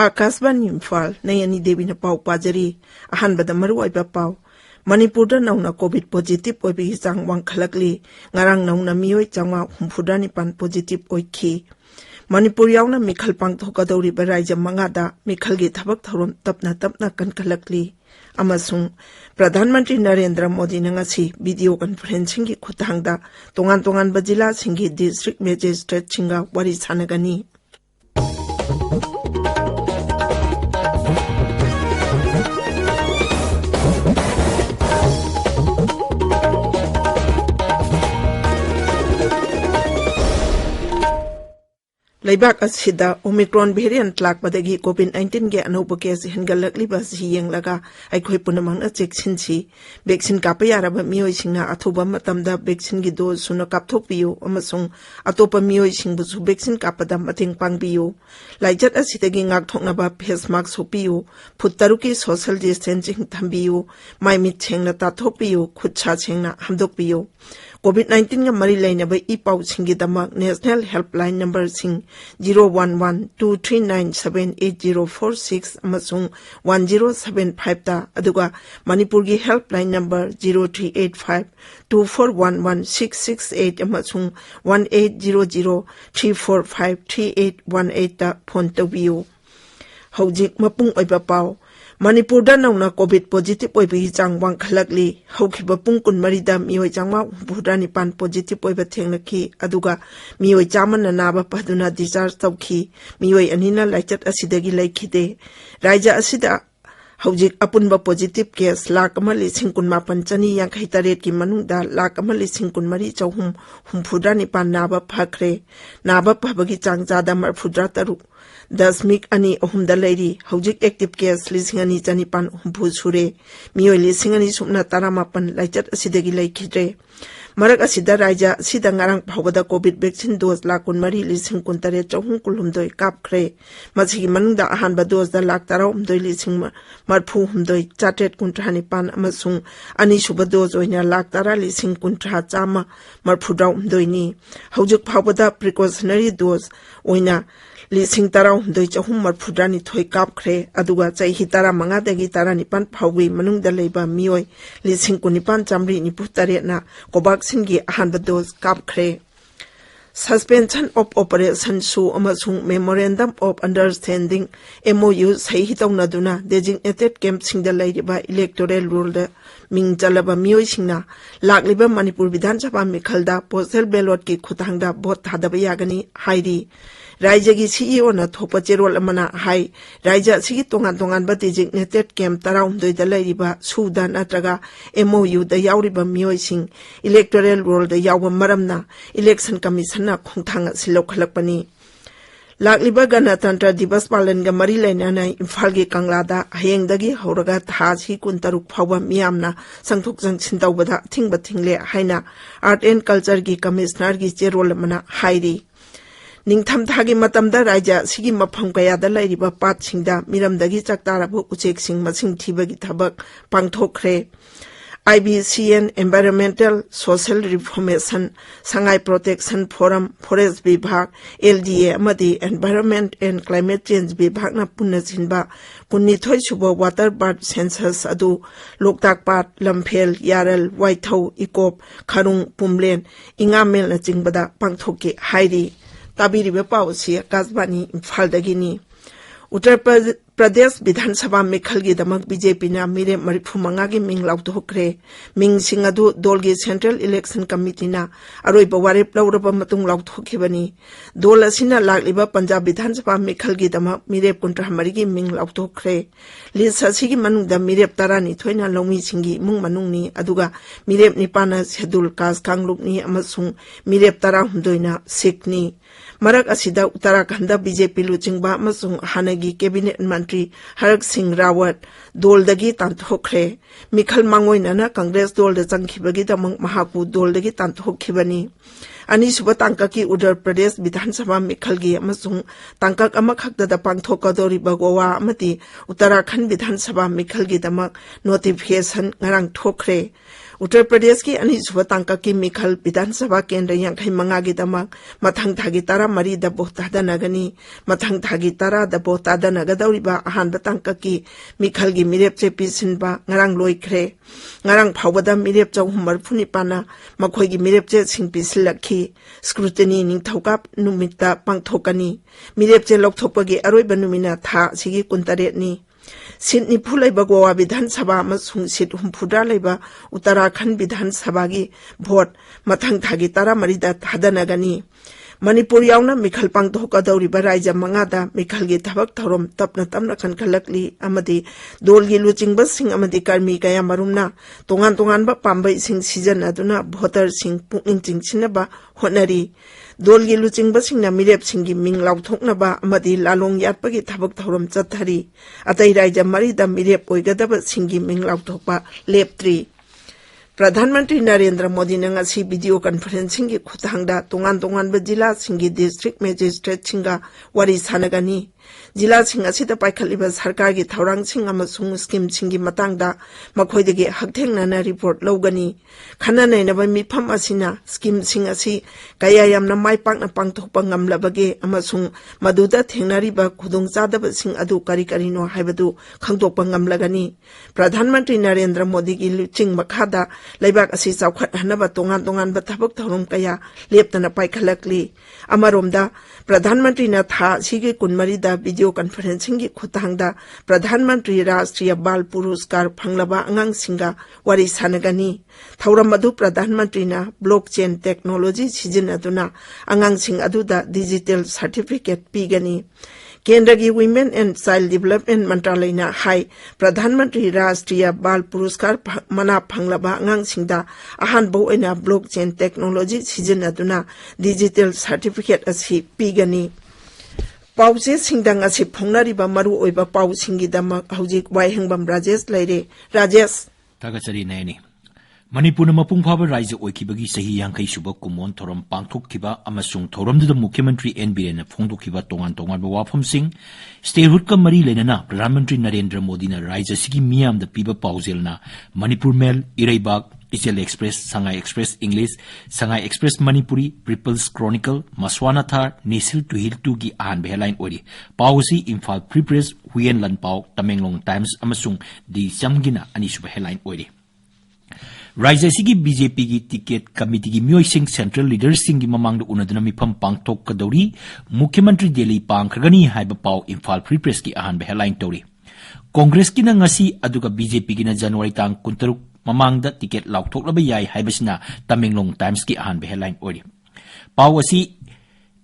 आकाशवाणी इम्फाल नयनी देवी ने पाव पाजरी अहनबद मरुआइबा पाव मणिपुर नौना Covid positive ओइबगी चांग वांखलकली ngarang नौना मियोय चांगवा हुमफुदा निपान पॉजिटिव ओइखी मणिपुर यावना मिखल पांगथोकदौरिबा राज्य मंगादा मिखलगी थबक थौरम तपना कनखलकली अमसुंग प्रधानमंत्री नरेंद्र मोदी नंगासी वीडियो कॉन्फ्रेंसिंग की खुतांगदा तोंगान जिला सिंगी डिस्ट्रिक्ट मजिस्ट्रेट सिंगा वारी सानगनी Laibak asida Omicron variant lakpadagi COVID-19 ge anuba case hingalakliba si yenglaga aikhoi punamangna cheksinsi vaccine kapa yaraba mioi singna athuba matamda vaccine gi dose suna kapthokpiyu amasung atopa mioi singbu su vaccine kapada mating pangbiyu laijat asidagi ngakthoknaba face mask sopiyu phutaruki social distancing thambiyu maimit chengna tathokpiyu khutcha chengna hamdokpiyu COVID-19 ga mari lainaba ipau singi damak national helpline number sing 011-2397-8046 amasung 1075 ta aduga Manipur gi helpline number 0385-2411-668 amasung 1800-345-3818 ta phone tawiyu hojik mapung oiba pau Manipur nौना COVID positive ओइबगी चांग वांखलकली हौखिबा पुंग कुनमरीदा मियोय चांगमा हुमफुदा निपान पॉजिटिव ओइबा थेंगनखी अदुगा मियोय चामन नाबा पदुना डिस्चार्ज तौखी मियोय अनिना लाइचत असिदगी लैखिदे राज्य असिदा हौजिक अपुनबा पॉजिटिव केस लाख अमा लिसिंग कुनमापन चनी यांखै तरेट की मनुंगदा लाख अमा लिसिंग कुनमरी चौहुम हुमफुदा निपान नाबा फखरे नाबा फबगी चांग जादा मरफुद्रा तरुक 10 ani ohumda leiri hojik active case lising ani chanipan humpu sure mioi lising ani sumna taramapan laichat asidagi laikhidre marak asida raija sida ngarang phawada covid vaccine dose la kunmari lising kuntare chauhum kulhumdoi kapkhre masigi manungda ahanba dose da lak tara umdoi lising marphu humdoi chatet kuntrani pan amasung ani suba dose oina lak tara lising kuntra chama marphu da umdoi ni hojik phawada precautionary dose oina Lising tara doi chahum marfudrani thoi kapkhre aduga chaihi tara mangadagi tara nipan phawgi manungda leiba mioi lising kunipan chamri niputare na covaxin gi ahanba dose kapkhre suspension of operation su amasung memorandum of understanding MOU sahi tawnaduna designated camp singda leiba electoral rule da ming jalaba mioi singna lakliba Manipur Vidhan Sabha mikhalda postal ballot ki khutangda vote thadaba yagani hairi राज्य की CEO ना थोपा चेरोल मना high राज्य सिगी तोंगान बा designated camp तराउमदोय द लैरिबा सुदा नत्रगा MOU द यावरिबा मियोइसिंग electoral roll द याव मरमना election commission ना खोंथांग सिलोखलकपनी लाकलिबा गणतंत्र दिवस पालन ग मरी लेनाना इम्फाल गी कंगलादा हयेंगदगी हौरगा थासी कुंतरुक फावा मियामना संथुक जंगसिन तौबदा थिंगबा थिंगले हाइना आर्ट एंड कल्चर गी कमिश्नर गी चेरोल मना हाइरी निंगथम थागी मतमदा राज्य सिगी मफम कयादा लैरिबा पातसिंगदा मिरमदगी चक्ताराबु उचेकसिंग मसिंग थिबगी थबक पांगथोखरे IBCN Environmental Social Reformation Sangai Protection Forum Forest Vibhag LDA amadi Environment and Climate Change Vibhag na punna sinba kunnithoi suba water bird census adu Loktak Pat Lamphel Yaral Waithau Ikop Kharung Pumlen Ingamel na jingbada pangthoke hairi tabiriba pawsi Kasbani Imphal dagini Uttar Pradesh Vidhan Sabha Mikhalgi damak BJP na mire marifu mangagi ming laudhokre ming singadu dolgi Central Election Committee na aroi baware plauraba matung laudhokhibani dol asina lakliba Punjab Vidhan Sabha Mikhalgi damak mire kuntra marigi ming laudhokre list asigi manungda mire tarani thoina lomi singi mung manungni aduga mire nipana schedule caste kanglukni amasung mire tara humdoina sikni Marak asida Uttarakhanda BJP luchingba amasung hanagi cabinet mantri Harak Singh Rawat doldagi tanthokre Mikhal Mangoinana Congress dol da changkhibagi damang mahaku doldagi tanthokhibani ani suba tangkaki Uttar Pradesh Vidhan Sabha Mikhalgi amasung tangkak amakhakda da pangthokadori bagwa amati Uttarakhand Vidhan Sabha Mikhalgi damak notification ngarang thokre Uttar Pradesh ki ani suba tangkaki Mikhal Vidhan Sabha kendra yankhai mangagi damak mathang thagi tara mari da bohta da nagani mathang thagi tara da bohta da nagadawriba ahan da tangkaki Mikhalgi mirep che pisinba ngarang loikre ngarang phawada mirep chawhumar phuni pana makhoigi mirep che sing pisilakhi scrutiny ning thokap numita pangthokani mirep che lokthokpagi aroiba numina tha sigi kuntare ni Sydney Phulai Bagwa Vidhan Sabha amasung sit humphudra leiba Uttarakhand Vidhan Sabha gi vote mathang thagi tara marida thadanagani Manipur yauna Mikhal pangthokadawri raija mangada Mikhal gi thabak thorom tapna tamna khankhalakli amadi dolgi luchingba sing amadi karmi kaya marumna tongan tongan ba pambai sing season aduna voter sing punging chingchinaba honari dolgi luchingba singna mirep singi ming lauthoknaba amadi lalong yatpagi thabak thorom chathari atai raija marida mirep oigadaba singi ming lauthokpa leptri Pradhanmantri Narendra Modi nangasi video conferencing ki khutangda tongan jila singi district magistrate singa wari sanagani jila singa sida paikhaliba sarkar gi thaurang sing amasung scheme singi matangda makhoidagi hakthengna report logani khana nainaba mifam asina scheme sing asi kaya yamna maipakna pangthokpa ngamlabage amasung maduda thengnariba khudungchadaba sing adu kari no haibadu khangtokpa ngamlagani Pradhanmantri Narendra Modi gi luching makhada Laibak asi chawkhat hanaba tongan ba thabak thorom kaya leptana paikhalakli amaromda Pradhanmantri na tha sigi kunmari da video conferencing gi khutangda Pradhanmantri Rashtriya Bal Puruskar phanglaba angang singa wari sanagani thauram adu Pradhanmantri na blockchain technology sijinaduna angang sing aduda digital certificate pigani Kendra ki Women and Child Development Mantralaya na hai Pradhanmantri Rashtriya Bal Puruskar mana phanglaba angang singda ahan bo ena blockchain technology sijinaduna digital certificate asi pigani Pause singdang asi phongnariba maru oiba pau singidamak hojik Wahengbam Rajesh leire Rajesh Tagachari Nayani Manipur mapung phaba raija oikibagi sahi yankai suba kumon thoram pangthokkiba amasung thoramduda Mukhyamantri N Biren phongdokkiba tongan wafam sing statehood ka mari lenana Pradhanmantri Narendra Modi na raija sigi miyam da piba pauzelna Manipur Mail Iraibak Ichel Express Sangai Express English Sangai Express Manipuri People's Chronicle Maswana Thar Nesil to Hill 2 gi ahan headline ori pausi Imphal Free Press Huyen Lan Pau Tamenglong Times amasung di Samgina ani suba headline ori Raija sigi BJP gi ticket committee gi miyoi sing central leaders sing gi mamang da unadana mifam pangthok kadori Mukhyamantri Delhi pangkhagani haiba pau Imphal Free Press gi ahan headline tori Congress ki na ngasi aduga BJP gi na January tang 16 mamang da ticket laukthok laba yai haibasina Tamenglong Times ki ahan headline ori pau asi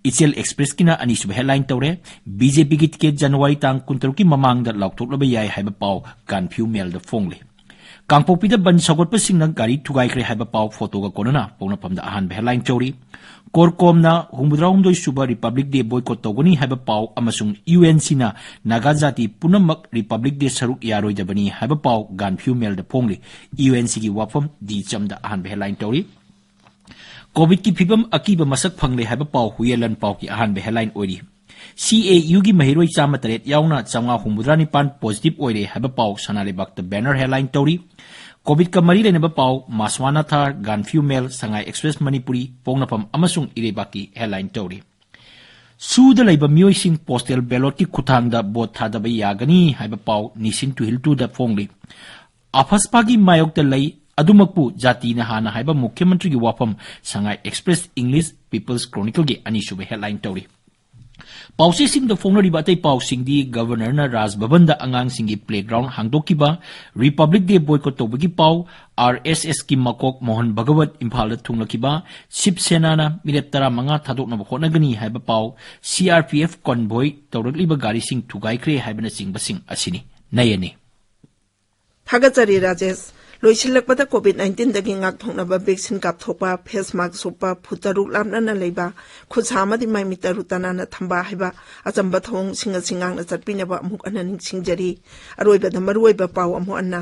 Ichel Express ki na ani sub headline tore BJP gi ticket January tang 16 ki mamang da laukthok laba yai haiba pau Ganphu Mail da phongle Kangpopida ban sagotpa singna gari thugai kre haiba pau photo ga konana pona pamda ahan headline chori korkomna humudra suba Republic Day boycott togani haiba pau amasung UNC na Nagajati punamak Republic Day saruk yaroi dabani haiba pau Ganphu Mail da phongli UNC gi wafam di chamda ahan headline chori COVID ki phibam akiba masak phangle haiba pau Huyelan pau ki ahan headline ori CAU gi mahiroi chama taret yauna changa humudra nipan positive oire haba pau sanale bakta banner headline tori COVID ka mari lena ba pau Maswana Thar Ganphu Mail Sangai Express Manipuri pongnapam amasung irebaki headline tori Suda laiba miyoi sing postal ballot ki kuthangda bot thadaba yagani haba pau Nisin to Hill 2 da phongli aphaspa gi mayok da lai adumakpu jati na hana haiba Mukhyamantri gi wafam Sangai Express English People's Chronicle gi ani sube headline tori Pausi sing the phone riba tay pau sing di governor na Raj Bhavan da angang singi playground hangdokiba Republic Day boycott tobagi pau RSS ki makok Mohan Bhagawat Imphal da thunglakiba Ship Sena na minute tara manga thadok na honagani haiba pau CRPF convoy tawrakliba gari sing thugai kre haibana sing basing asini Nayani Thagachari Rajesh लोइसिल्लकपदा covid दगी ngakthoknaba vaccine kapthokpa face mask sopa futaruk lamnana leiba khutsa amadi mai mitaru tanana thamba haiba achamba thong singa singang na chatpinaba amuk ananing singjari aroiba da maruiba paw amu anna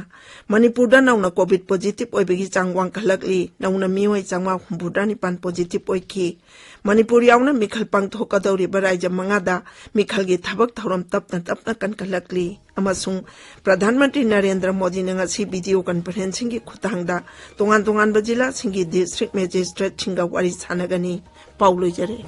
Manipur da nauna covid positive oibagi changwang khalakli nauna mioi changma humbudani pan positive oiki Manipur yauna mikhal pangthokadawri baraija mangada mikhalgi thabak thoram tapna kan khalakli amasung Pradhan Mantri Narendra Modi ne ngasi video conferencing ki khutangda tongan bajila singi district magistrate chinga wari sanagani paulo jare